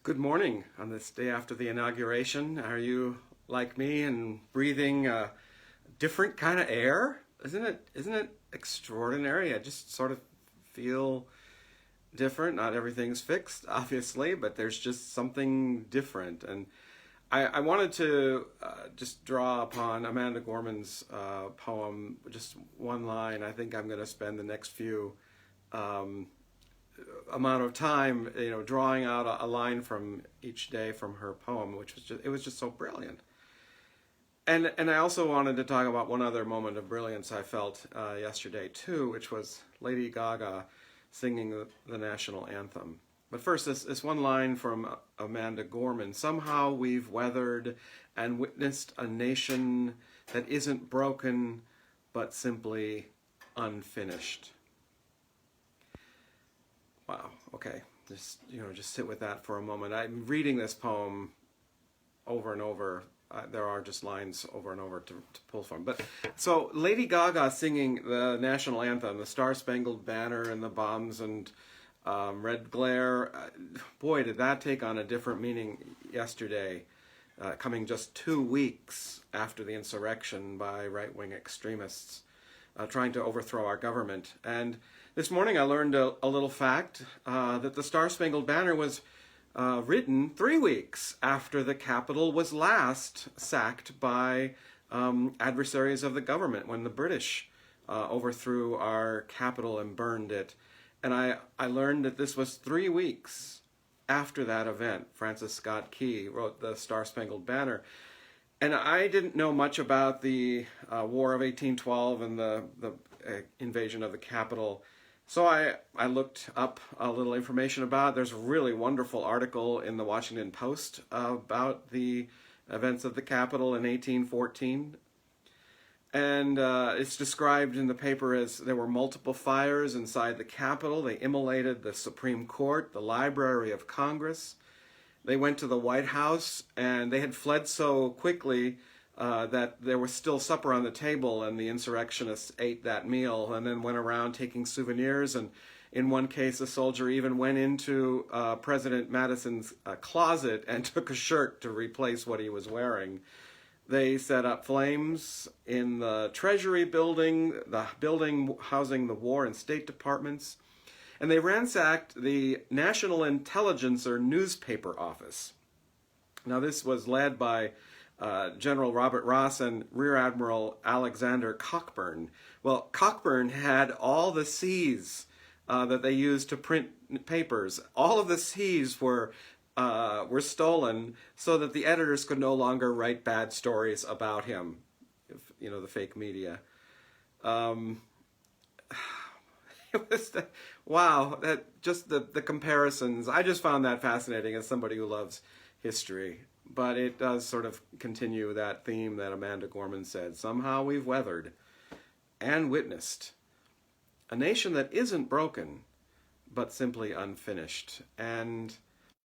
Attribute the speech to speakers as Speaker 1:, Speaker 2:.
Speaker 1: Good morning on this day after the inauguration. Are you like me and breathing a different kind of air? Isn't it extraordinary? I just sort of feel different. Not everything's fixed, obviously, but there's just something different. And I wanted to just draw upon Amanda Gorman's poem, just one line. I think I'm going to spend the next few um, amount of time, drawing out a line from each day from her poem, which was just so brilliant. And I also wanted to talk about one other moment of brilliance I felt yesterday too, which was Lady Gaga singing the national anthem. But first, this one line from Amanda Gorman: "Somehow we've weathered and witnessed a nation that isn't broken, but simply unfinished." Wow. Okay. Just sit with that for a moment. I'm reading this poem over and over. There are just lines over and over to pull from. But so Lady Gaga singing the national anthem, the Star-Spangled Banner and the bombs and red glare. Boy, did that take on a different meaning yesterday, coming just 2 weeks after the insurrection by right-wing extremists trying to overthrow our government. And this morning I learned a little fact that the Star-Spangled Banner was written 3 weeks after the Capitol was last sacked by adversaries of the government, when the British overthrew our capital and burned it. And I learned that this was 3 weeks after that event. Francis Scott Key wrote the Star-Spangled Banner. And I didn't know much about the War of 1812 and the invasion of the Capitol. So I looked up a little information about it. There's a really wonderful article in the Washington Post about the events of the Capitol in 1814. And it's described in the paper as there were multiple fires inside the Capitol. They immolated the Supreme Court, the Library of Congress. They went to the White House, and they had fled so quickly that there was still supper on the table, and the insurrectionists ate that meal and then went around taking souvenirs. And in one case, a soldier even went into President Madison's closet and took a shirt to replace what he was wearing. They set up flames in the Treasury building, the building housing the War and State Departments, and they ransacked the National Intelligencer newspaper office. Now, this was led by General Robert Ross and Rear Admiral Alexander Cockburn. Well, Cockburn had all the C's that they used to print papers. All of the C's were stolen so that the editors could no longer write bad stories about him. The fake media. It was wow, the comparisons. I just found that fascinating as somebody who loves history. But it does sort of continue that theme that Amanda Gorman said. Somehow we've weathered and witnessed a nation that isn't broken, but simply unfinished. And